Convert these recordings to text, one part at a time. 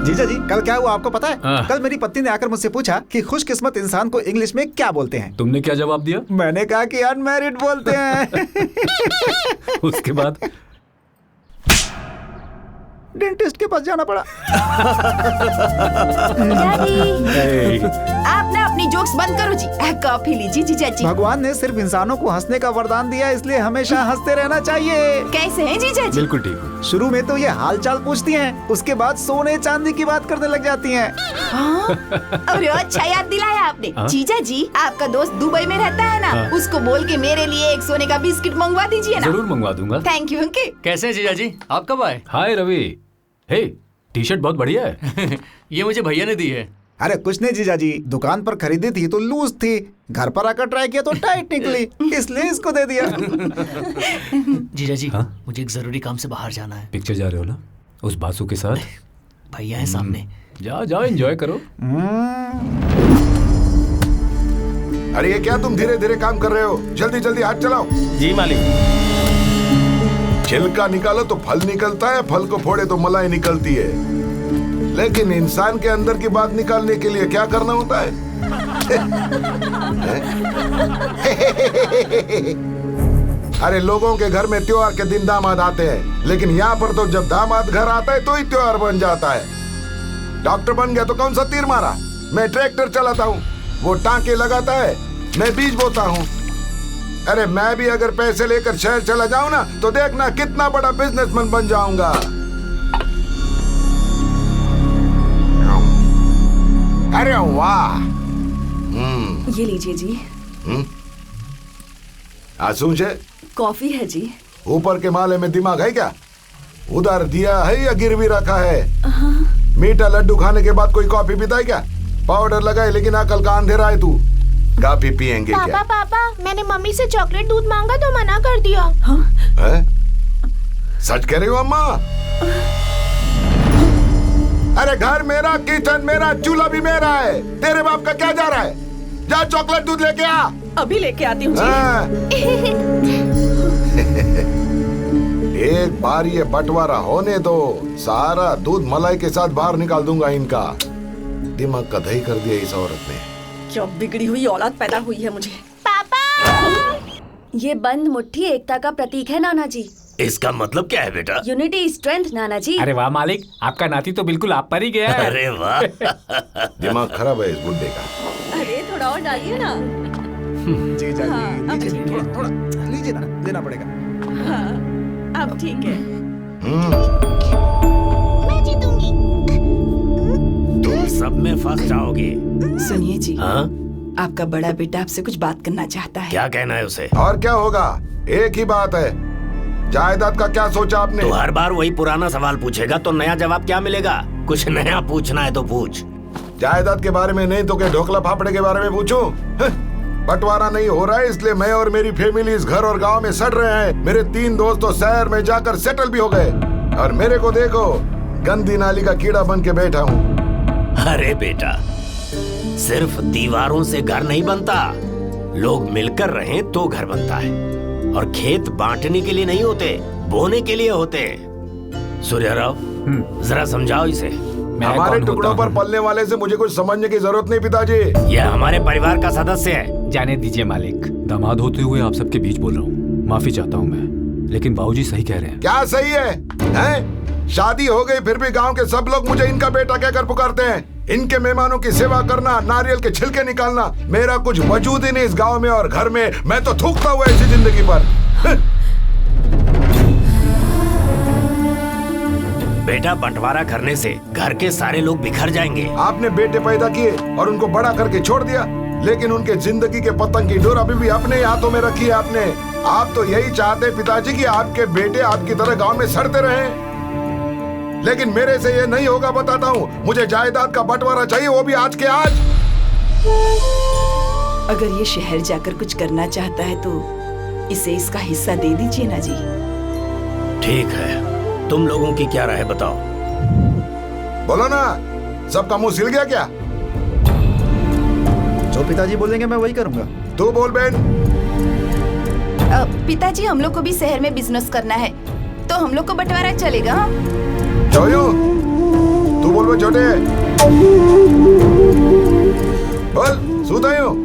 जीजा जी, कल क्या हुआ आपको पता है? हाँ। कल मेरी पत्नी ने आकर मुझसे पूछा कि खुशकिस्मत इंसान को इंग्लिश में क्या बोलते हैं। तुमने क्या जवाब दिया? मैंने कहा कि अनमैरिड बोलते हैं। उसके बाद डेंटिस्ट के पास जाना पड़ा। आप ना अपनी जोक्स बंद करो जी। कॉफी लीजिए जीजा जी। भगवान ने सिर्फ इंसानों को हंसने का वरदान दिया, इसलिए हमेशा हंसते रहना चाहिए। कैसे हैं जीजा जी? बिल्कुल ठीक। शुरू में तो ये हालचाल पूछती हैं, उसके बाद सोने चांदी की बात करने लग जाती हैं। अरे अच्छा याद दिलाया आपने। जीजा जी, आपका दोस्त दुबई में रहता है ना, उसको बोल के मेरे लिए एक सोने का बिस्किट मंगवा दीजिए ना। जरूर मंगवा दूंगा। Thank you uncle. कैसे हैं जीजा जी? आप कब आए? हाय रवि। हे, टी शर्ट बहुत बढ़िया है। ये मुझे भैया ने दी है। अरे कुछ नहीं जीजा जी, दुकान पर खरीदी थी तो लूज थी, घर पर आकर ट्राई किया तो टाइट निकली, इसलिए इसको दे दिया। जीजा जी, हाँ? मुझे एक जरूरी काम से बाहर जाना है। पिक्चर जा रहे हो ना उस बासु के साथ? भैया है सामने। जाओ जाओ, एंजॉय करो। अरे ये क्या तुम धीरे धीरे काम कर रहे हो? जल्दी जल्दी हाथ चलाओ। जी मालिक। छिलका निकालो तो फल निकलता है, फल को फोड़े तो मलाई निकलती है, लेकिन इंसान के अंदर की बात निकालने के लिए क्या करना होता है? अरे लोगों के घर में त्योहार के दिन दामाद आते हैं, लेकिन यहाँ पर तो जब दामाद घर आता है तो ही त्योहार बन जाता है। डॉक्टर बन गया तो कौन सा तीर मारा? मैं ट्रैक्टर चलाता हूँ, वो टांके लगाता है, मैं बीज बोता हूँ। अरे मैं भी अगर पैसे लेकर शहर चला जाऊं ना तो देखना कितना बड़ा बिजनेसमैन बन जाऊंगा। अरे वाह। ये लीजिए जी। आंसू से कॉफी है जी। ऊपर के माले में दिमाग है क्या? उधार दिया है या गिरवी रखा है? मीठा लड्डू खाने के बाद कोई कॉफी पीता है क्या? पाउडर लगाए लेकिन अकल का अंधेरा है तू। कॉफी पियेंगे क्या? पापा, मैंने मम्मी से चॉकलेट दूध मांगा तो मना कर दिया। है? सच कह रही हो अम्मा? अरे घर मेरा, किचन मेरा, चूल्हा भी मेरा है, तेरे बाप का क्या जा रहा है? जा चॉकलेट दूध लेके आ। अभी लेके आती हूँ एक बार ये बंटवारा होने दो, सारा दूध मलाई के साथ बाहर निकाल दूंगा इनका। दिमाग का दही कर दिया इस औरत ने। क्या बिगड़ी हुई औलाद पैदा हुई है मुझे। पापा, ये बंद मुट्ठी एकता का प्रतीक है नाना जी। इसका मतलब क्या है बेटा? यूनिटी स्ट्रेंथ नाना जी। अरे वाह मालिक, आपका नाती तो बिल्कुल आप पर ही गया है। अरे वाह। दिमाग खराब है इस बुड्ढे का। अरे थोड़ा और डालिए ना। जीजा जी, लीजिए, थोड़ा लीजिए ना, देना पड़ेगा। हाँ, अब ठीक है। मैं जीतूंगी। तुम सब में फंस जाओगे। सुनिए जी, हाँ? आपका बड़ा बेटा आपसे कुछ बात करना चाहता है। क्या कहना है उसे? और क्या होगा, एक ही बात है। जायदाद का क्या सोचा आपने? तो हर बार वही पुराना सवाल पूछेगा तो नया जवाब क्या मिलेगा? कुछ नया पूछना है तो पूछ। जायदाद के बारे में नहीं तो क्या ढोकला फाफड़े के बारे में पूछूं? बंटवारा नहीं हो रहा है इसलिए मैं और मेरी फैमिली इस घर और गांव में सड़ रहे हैं। मेरे 3 दोस्त तो शहर में जाकर सेटल भी हो गए और मेरे को देखो, गंदी नाली का कीड़ा बन के बैठा हूँ। अरे बेटा, सिर्फ दीवारों से घर नहीं बनता, लोग मिलकर रहें तो घर बनता है। और खेत बांटने के लिए नहीं होते, बोने के लिए होते हैं। सूर्यराव, जरा समझाओ इसे। हमारे टुकड़ों पर पलने वाले से मुझे कुछ समझने की जरूरत नहीं पिताजी। यह हमारे परिवार का सदस्य है। जाने दीजिए मालिक, दामाद होते हुए आप सबके बीच बोल रहा हूँ, माफी चाहता हूँ मैं, लेकिन बाबूजी सही कह रहे हैं। क्या सही है? हैं? शादी हो गई फिर भी गांव के सब लोग मुझे इनका बेटा कहकर पुकारते हैं। इनके मेहमानों की सेवा करना, नारियल के छिलके निकालना, मेरा कुछ वजूद ही नहीं इस गांव में और घर में। मैं तो थूकता हुआ ऐसी जिंदगी पर। बेटा, बंटवारा करने से घर के सारे लोग बिखर जाएंगे। आपने बेटे पैदा किए और उनको बड़ा करके छोड़ दिया, लेकिन उनके जिंदगी के पतंग की डोर अभी भी अपने हाथों में रखी है आपने। आप तो यही चाहते पिताजी कि आपके बेटे आपकी तरह गांव में सड़ते रहें, लेकिन मेरे से ये नहीं होगा, बताता हूँ। मुझे जायदाद का बंटवारा चाहिए, वो भी आज के आज। अगर ये शहर जाकर कुछ करना चाहता है तो इसे इसका हिस्सा दे दीजिए ना जी। ठीक है, तुम लोगों की क्या राय है बताओ? बोलो ना, सबका मुंह सिल गया क्या? जो पिताजी बोलेंगे मैं वही करूंगा। तू बोल बहन। पिताजी, हम लोग को भी शहर में बिजनेस करना है, तो हम लोग को बंटवारा चलेगा? जोयो, तू बोल बे छोटे, बोल सूता हूँ।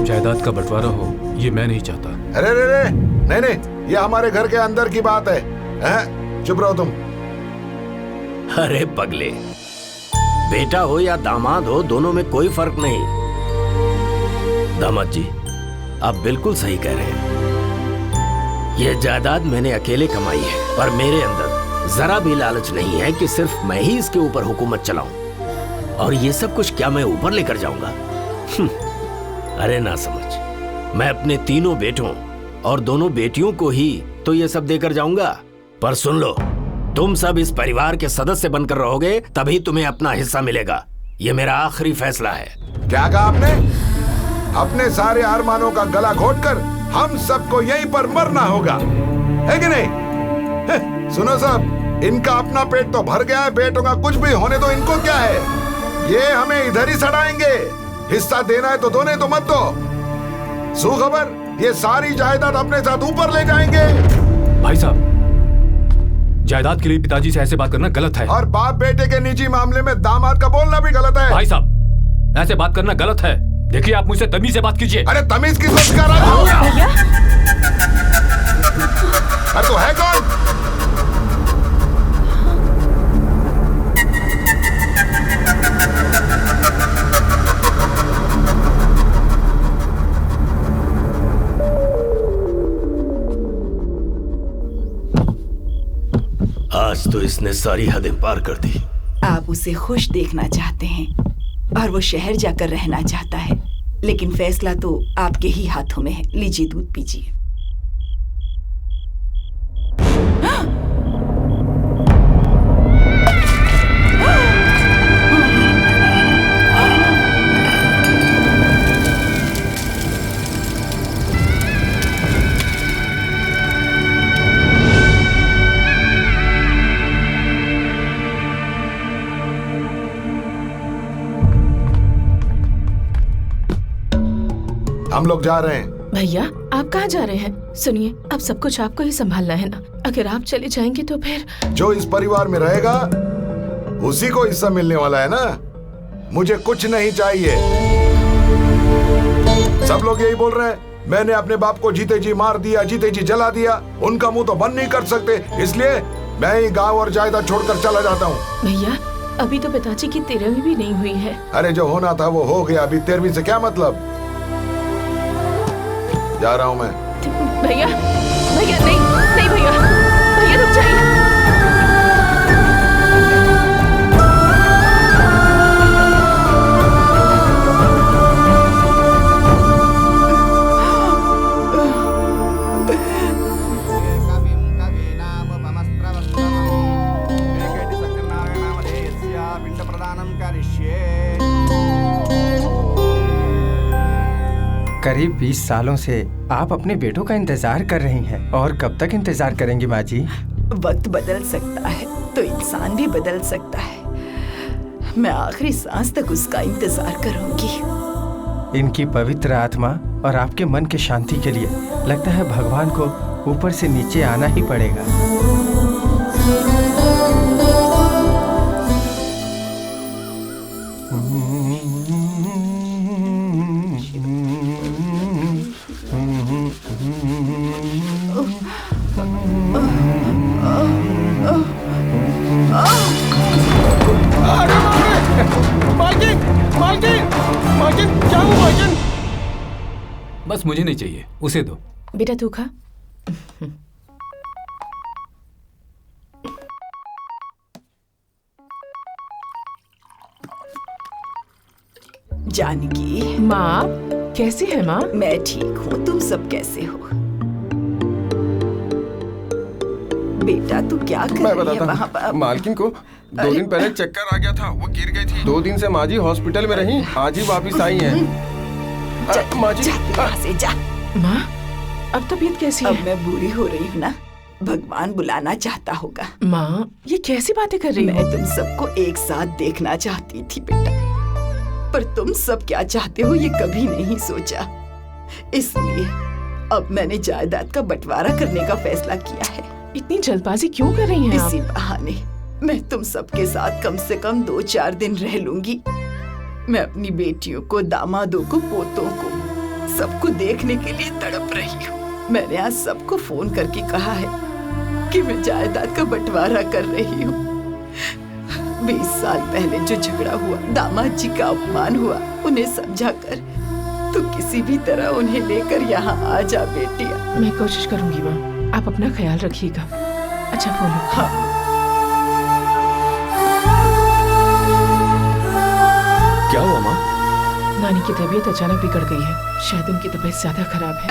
जायदाद का बंटवारा हो ये मैं नहीं चाहता। अरे रे रे, नहीं नहीं, ये हमारे घर के अंदर की बात है, हैं? चुप रहो तुम। अरे पगले, बेटा हो या दामाद हो, दोनों में कोई फर्क नहीं। दामाद जी, आप बिल्कुल सही कह रहे हैं। यह जायदाद मैंने अकेले कमाई है और मेरे अंदर जरा भी लालच नहीं है कि सिर्फ मैं ही इसके ऊपर हुकूमत चलाऊं। और ये सब कुछ क्या मैं ऊपर लेकर जाऊंगा? अरे ना समझ, मैं अपने तीनों बेटों और दोनों बेटियों को ही तो ये सब देकर जाऊंगा। पर सुन लो, तुम सब इस परिवार के सदस्य बनकर रहोगे, तभी तुम्हें अपना हिस्सा मिलेगा। ये मेरा आखिरी फैसला है। क्या कहा आपने? अपने सारे अरमानों का गला घोटकर हम सबको यहीं पर मरना होगा, है कि नहीं? सुनो सब, इनका अपना पेट तो भर गया है, बेटों का कुछ भी होने दो, इनको क्या है? ये हमें इधर ही सड़ाएंगे। हिस्सा देना है तो दोने, तो मत दो। सुखबर, ये सारी जायदाद अपने साथ ऊपर ले जाएंगे। भाई साहब, जायदाद के लिए पिताजी से ऐसे बात करना गलत है। और बाप बेटे के निजी मामले में दामाद का बोलना भी गलत है। भाई साहब, ऐसे बात करना गलत है। देखिए, आप मुझसे तमीज से बात कीजिए। अरे तमीज की सोच कर रहा हूँ। अरे तो है कौन? आज तो इसने सारी हदें पार कर दी। आप उसे खुश देखना चाहते हैं और वो शहर जाकर रहना चाहता है, लेकिन फैसला तो आपके ही हाथों में है। लीजिए, दूध पीजिए। हम लोग जा रहे हैं। भैया, आप कहाँ जा रहे हैं? सुनिए, अब सब कुछ आपको ही संभालना है ना। अगर आप चले जाएंगे तो फिर जो इस परिवार में रहेगा उसी को हिस्सा मिलने वाला है ना। मुझे कुछ नहीं चाहिए। सब लोग यही बोल रहे हैं। मैंने अपने बाप को जीते जी मार दिया, जीते जी जला दिया। उनका मुंह तो बंद नहीं कर सकते, इसलिए मैं ही गांव और जायदाद छोड़कर चला जाता हूँ। भैया, अभी तो पिताजी की 13वीं भी नहीं हुई है। अरे जो होना था वो हो गया, अभी 13वीं से क्या मतलब? जा रहा हूँ मैं। भैया, भैया नहीं, नहीं भैया, भैया रुक जाइए। करीब 20 सालों से आप अपने बेटों का इंतजार कर रही हैं, और कब तक इंतजार करेंगी माँ जी? वक्त बदल सकता है तो इंसान भी बदल सकता है। मैं आखिरी सांस तक उसका इंतजार करूंगी। इनकी पवित्र आत्मा और आपके मन की शांति के लिए लगता है भगवान को ऊपर से नीचे आना ही पड़ेगा। बस मुझे नहीं चाहिए, उसे दो। बेटा तू खा। जानकी, माँ कैसी है माँ? मैं ठीक हूँ, तुम सब कैसे हो? बेटा तू क्या कर मैं रही है बताता वहाँ हूँ। पर? मालकिन को 2 दिन पहले चक्कर आ गया था, वो गिर गई थी। 2 दिन से माँ जी हॉस्पिटल में रही, आज ही वापिस आई हैं। माँ जी, जा तू यहाँ से जा। माँ, अब तबीयत कैसी अब है? मैं बूढ़ी हो रही हूँ ना, भगवान बुलाना चाहता होगा। माँ, ये कैसी बातें कर रही मैं हो? तुम सबको एक साथ देखना चाहती थी बेटा, पर तुम सब क्या चाहते हो ये कभी नहीं सोचा। इसलिए अब मैंने जायदाद का बंटवारा करने का फैसला किया है। इतनी जल्दबाजी क्यों कर रही हैं आप? इसी बहाने मैं तुम सबके साथ कम से कम 2-4 दिन रह लूंगी। मैं अपनी बेटियों को, दामादों को, पोतों को, सबको देखने के लिए तड़प रही हूँ। मैंने आज सबको फोन करके कहा है कि मैं जायदाद का बंटवारा कर रही हूँ। 20 साल पहले जो झगड़ा हुआ, दामाद जी का अपमान हुआ, उन्हें समझा कर तो किसी भी तरह उन्हें लेकर यहाँ आ जा बेटिया। मैं कोशिश करूंगी माँ, आप अपना ख्याल रखिएगा। अच्छा फोन। हाँ। क्या हुआ माँ? नानी की तबीयत अचानक बिगड़ गई है, शायद उनकी तबीयत ज्यादा खराब है।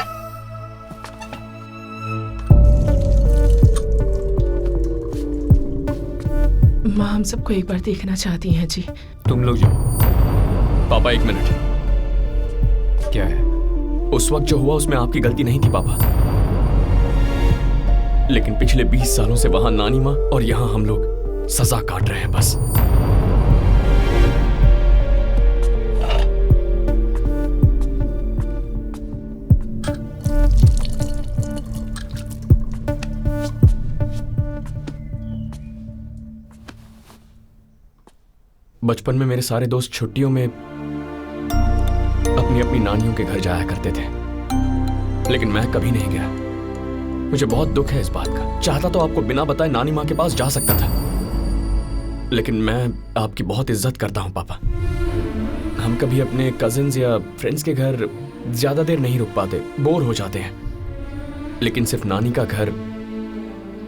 माँ हम सबको एक बार देखना चाहती हैं जी। तुम लोग जाओ। पापा 1 मिनट। क्या है? उस वक्त जो हुआ उसमें आपकी गलती नहीं थी पापा, लेकिन पिछले 20 सालों से वहां नानी माँ और यहाँ हम लोग सजा काट रहे हैं बस। बचपन में मेरे सारे दोस्त छुट्टियों में अपनी अपनी नानियों के घर जाया करते थे, लेकिन मैं कभी नहीं गया। मुझे बहुत दुख है इस बात का। चाहता तो आपको बिना बताए नानी माँ के पास जा सकता था, लेकिन मैं आपकी बहुत इज्जत करता हूँ पापा। हम कभी अपने कजिन्स या फ्रेंड्स के घर ज्यादा देर नहीं रुक पाते, बोर हो जाते हैं, लेकिन सिर्फ नानी का घर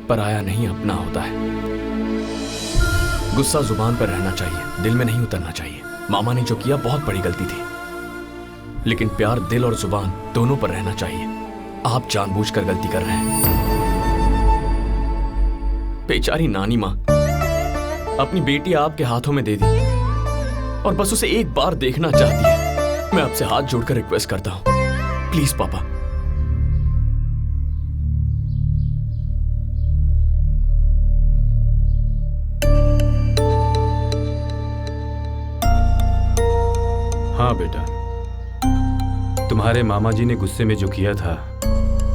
पराया नहीं अपना होता है। गुस्सा जुबान पर रहना चाहिए, दिल में नहीं उतरना चाहिए। मामा ने जो किया बहुत बड़ी गलती थी, लेकिन प्यार दिल और जुबान दोनों पर रहना चाहिए। आप जानबूझकर गलती कर रहे हैं। बेचारी नानी माँ अपनी बेटी आपके हाथों में दे दी और बस उसे एक बार देखना चाहती है। मैं आपसे हाथ जोड़कर रिक्वेस्ट करता हूं, प्लीज पापा। हाँ बेटा, तुम्हारे मामा जी ने गुस्से में जो किया था,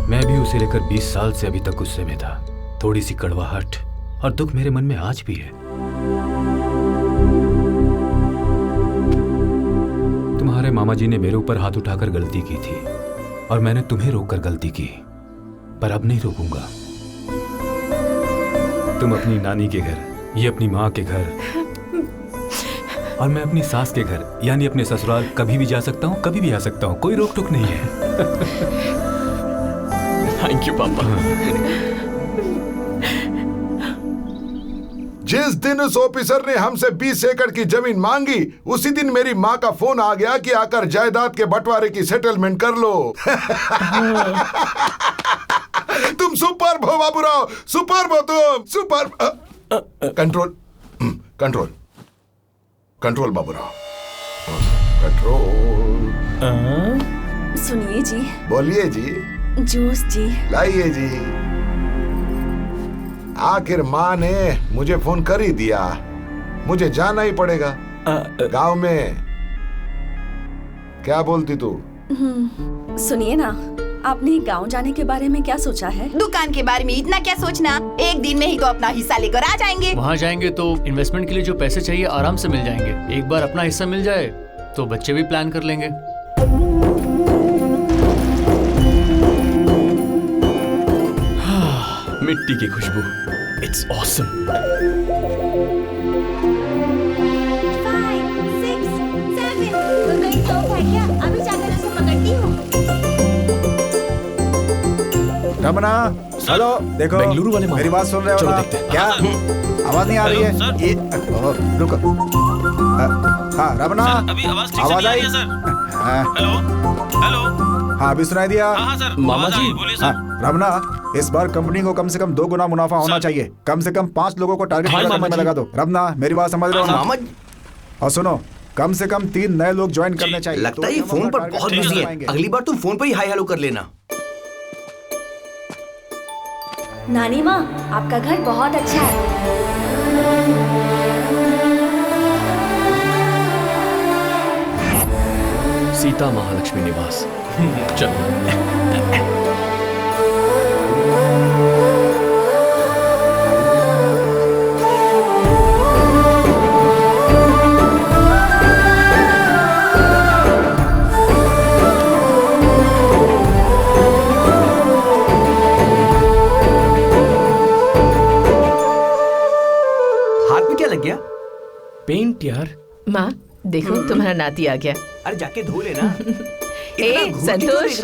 मैं भी उसे लेकर 20 साल से अभी तक गुस्से में था। थोड़ी सी कड़वाहट और दुख मेरे मन में आज भी है। तुम्हारे मामा जी ने मेरे ऊपर हाथ उठाकर गलती की थी और मैंने तुम्हें रोककर गलती की, पर अब नहीं रोकूंगा। तुम अपनी नानी के घर, ये अपनी माँ के घर, और मैं अपनी सास के घर यानी अपने ससुराल कभी भी जा सकता हूँ, कभी भी आ सकता हूँ। कोई रोक टोक नहीं है। थैंक यू पापा। जिस दिन उस ऑफिसर ने हमसे 20 एकड़ की जमीन मांगी, उसी दिन मेरी माँ का फोन आ गया कि आकर जायदाद के बंटवारे की सेटलमेंट कर लो। तुम सुपर भो बाबूराव, सुपर भो तुम, super. Control control control Baburao, control. सुनिए जी। बोलिए जी। जूस जी लाइए जी। आखिर माँ ने मुझे फोन कर ही दिया, मुझे जाना ही पड़ेगा गांव में। क्या बोलती तू? सुनिए ना, आपने गांव जाने के बारे में क्या सोचा है? दुकान के बारे में इतना क्या सोचना, एक दिन में ही तो अपना हिस्सा लेकर आ जाएंगे। वहाँ जाएंगे तो इन्वेस्टमेंट के लिए जो पैसे चाहिए आराम से मिल जाएंगे। एक बार अपना हिस्सा मिल जाए तो बच्चे भी प्लान कर लेंगे। मिट्टी की खुशबू, इट्स ऑसम। 5, 6, 7 वो कहीं तोप है क्या? अभी जाकर उसे पकड़ती हूँ। रमना, हेलो, देखो बेंगलुरु वाले मेरी बात सुन रहे हो ना? क्या आवाज नहीं आ रही है? ये रुको। हाँ रमना, आवाज आई? हेलो, हाँ अभी सुनाई दिया? मामा जी, हाँ रमना, इस बार कंपनी को कम से कम 2 गुना मुनाफा होना चाहिए। कम से कम 5 लोगों को टारगेट करने में लगा दो। रमना, मेरी बात समझ रहे हो ना? और सुनो, कम से कम 3 नए लोग ज्वाइन करने चाहिए। लगता है ये फोन पर बहुत बिजी है। अगली बार तुम फोन पर ही हाय हेलो कर लेना। नानी माँ, आपका घर बहुत अच्छा है। सीता महालक्ष्मी निवास। चलो। पेंट यार। माँ देखो तुम्हारा नाती आ गया। अरे जाके धो लेना। ए संतोष,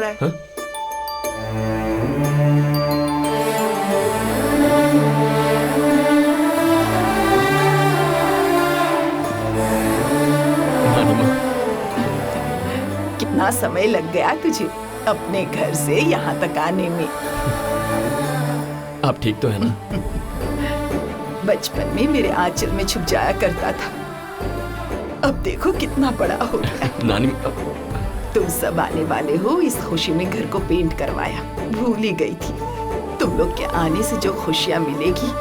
कितना समय लग गया तुझे अपने घर से यहाँ तक आने में। आप ठीक तो है ना? बचपन में मेरे आंचल में छुप जाया करता था, अब देखो कितना बड़ा हो गया। नानी तुम सब आने वाले हो, इस खुशी में घर को पेंट करवाया। भूल ही गई थी, तुम लोग के आने से जो खुशियाँ मिलेगी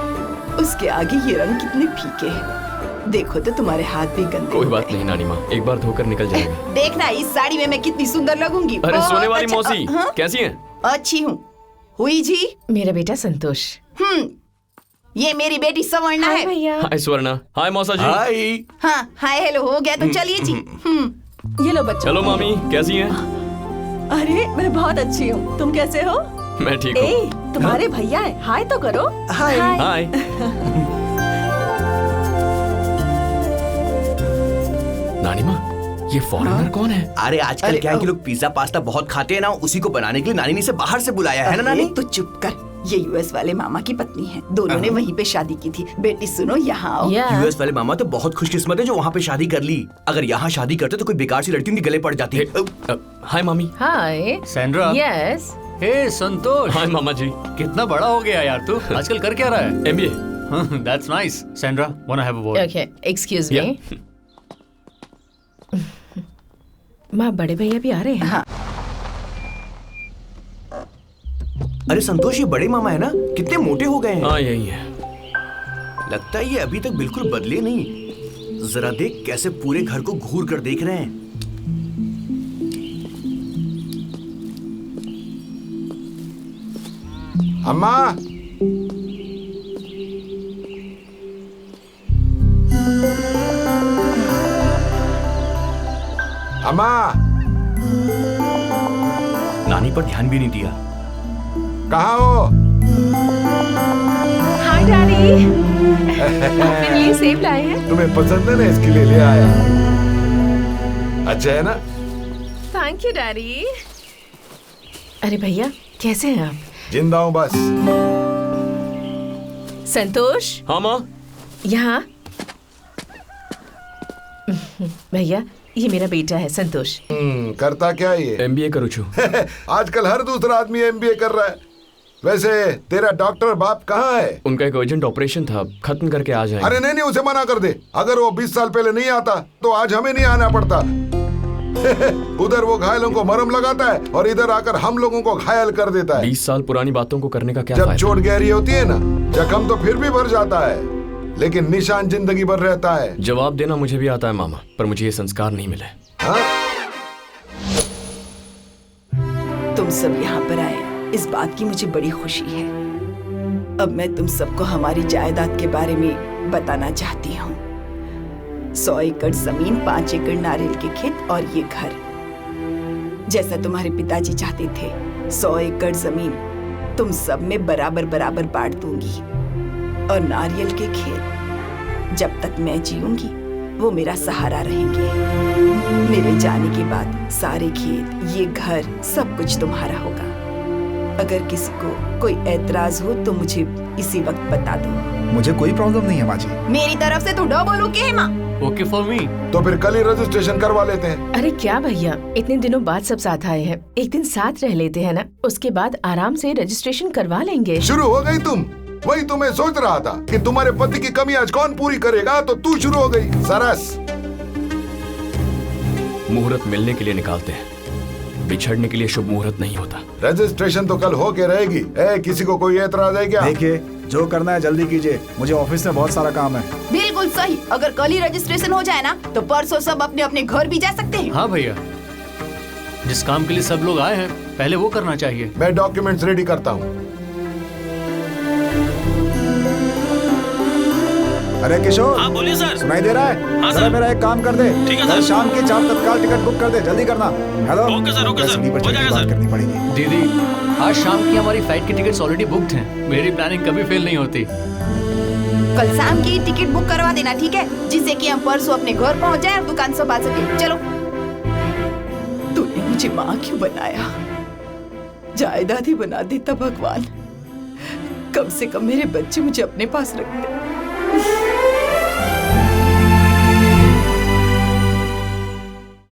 उसके आगे ये रंग कितने फीके हैं। देखो तो तुम्हारे हाथ भी गंदे। कोई बात नहीं नानी माँ, एक बार धोकर निकल जाएगा। देखना इस साड़ी में मैं कितनी सुंदर लगूंगी। अरे सोने वाली अच्छा, मौसी, हाँ? कैसी हैं? अच्छी हूँ। हुई जी? मेरा बेटा संतोष। ये मेरी बेटी सवर्णा है। भैया। हाय स्वर्णा। हाय मौसा जी। हाय। हाँ हाय हेलो हो गया तो चलिए जी। ये लो बच्चों। चलो मामी, कैसी हैं? अरे मैं बहुत अच्छी हूँ, तुम कैसे हो? मैं ठीक हूँ। ए, तुम्हारे भैया है, हाय तो करो। हाय। हाय। नानी माँ, ये फॉरेनर कौन है? अरे आजकल क्या है कि लोग पिज्जा पास्ता बहुत खाते हैं ना, उसी को बनाने के लिए नानी ने इसे बाहर से बुलाया है ना नानी। तो चुप कर, ये यूएस वाले मामा की पत्नी है, दोनों ने वहीं पे शादी की थी। बेटी सुनो यहाँ आओ। यूएस वाले मामा तो बहुत खुशकिस्मत है जो वहाँ पे शादी कर ली। अगर यहाँ शादी करते तो कोई बेकार सी लड़की उनके गले पड़ जाती। हाय मामी। हाय सैंड्रा। यस। हे संतोष। हाय मामा जी। कितना बड़ा हो गया यार तू। आजकल कर क्या रहा है? MBA। That's nice. Sandra, वांना have a word? Okay, excuse me. माँ बड़े भैया भी आ रहे हैं। हाँ। अरे संतोष, ये बड़े मामा है ना, कितने मोटे हो गए हैं। हाँ यही है। लगता है ये अभी तक बिल्कुल बदले नहीं। जरा देख कैसे पूरे घर को घूर कर देख रहे हैं। अम्मा, अम्मा। नानी पर ध्यान भी नहीं दिया। कहाँ हो? हाय डैडी। मेरे लिए सेब लाए हैं। तुम्हें पसंद है ना, इसके लिए ले आया। अच्छा है ना? Thank you daddy. अरे भैया कैसे हैं आप? जिंदा हूँ बस। संतोष। हाँ माँ। यहाँ। भैया ये मेरा बेटा है संतोष। करता क्या ये? MBA करूँ छू। आजकल हर दूसरा आदमी MBA कर रहा है। वैसे तेरा डॉक्टर बाप कहाँ है? उनका एक अर्जेंट ऑपरेशन था, खत्म करके आ जाएंगे। अरे नहीं नहीं, उसे मना कर दे। अगर वो 20 साल पहले नहीं आता तो आज हमें नहीं आना पड़ता। उधर वो घायलों को मरहम लगाता है और इधर आकर हम लोगों को घायल कर देता है। 20 साल पुरानी बातों को करने का क्या जब फायदा? चोट गहरी होती है ना, जख्म तो फिर भी भर जाता है, लेकिन निशान जिंदगी भर रहता है। जवाब देना मुझे भी आता है मामा, पर मुझे ये संस्कार नहीं मिले। तुम सब यहाँ पर आए, इस बात की मुझे बड़ी खुशी है। अब मैं तुम सबको हमारी जायदाद के बारे में बताना चाहती हूँ। 100 एकड़ जमीन, 5 एकड़ नारियल के खेत और ये घर। जैसा तुम्हारे पिताजी चाहते थे, 100 एकड़ जमीन तुम सब में बराबर बराबर बांट दूंगी, और नारियल के खेत जब तक मैं जीऊंगी वो मेरा सहारा रहेंगे। मेरे जाने के बाद सारे खेत, ये घर, सब कुछ तुम्हारा होगा। अगर किसी को कोई एतराज हो तो मुझे इसी वक्त बता दो। मुझे कोई प्रॉब्लम नहीं है माँ जी। मेरी तरफ से तो डबल ओके है माँ। Okay for me. तो फिर कल ही रजिस्ट्रेशन करवा लेते हैं। अरे क्या भैया, इतने दिनों बाद सब साथ आए हैं, एक दिन साथ रह लेते हैं ना, उसके बाद आराम से रजिस्ट्रेशन करवा लेंगे। शुरू हो गई तुम? वही तो मैं सोच रहा था कि तुम्हारे पति की कमी आज कौन पूरी करेगा, तो तू शुरू हो गई। सरस। मुहूर्त मिलने के लिए निकालते हैं, बिछड़ने के लिए शुभ मुहूर्त नहीं होता। रजिस्ट्रेशन तो कल होके रहेगी। किसी को कोई एतराज है क्या? देखिए, जो करना है जल्दी कीजिए, मुझे ऑफिस में बहुत सारा काम है। बिल्कुल सही। अगर कल ही रजिस्ट्रेशन हो जाए ना तो परसों सब अपने अपने घर भी जा सकते हैं। हाँ भैया, जिस काम के लिए सब लोग आए हैं पहले वो करना चाहिए। मैं डॉक्यूमेंट्स रेडी करता हूँ। अरे किशोर। हाँ बोलिए सर। सुनाई दे रहा है? हाँ जरा सर। मेरा एक काम कर दे। ठीक है कल सर। शाम के 4 तत्काल टिकट बुक कर दे, जल्दी करना। Hello. Okay sir, okay sir, sleeper हो टिकट जाएगा की बात सर। करनी पड़ेगी। दीदी, आज शाम की हमारी फ्लाइट की टिकट्स ऑलरेडी बुक्ड हैं। मेरी प्लानिंग कभी फेल नहीं होती। कल शाम की टिकट बुक करवा देना, ठीक है, जिससे कि हम परसों अपने घर पहुंच जाए और दुकान संभाल सके। चलो। तूने मुझे माँ क्यों बनाया? जायदाद ही बना देता भगवान, कम से कम मेरे बच्चे मुझे अपने पास रखते।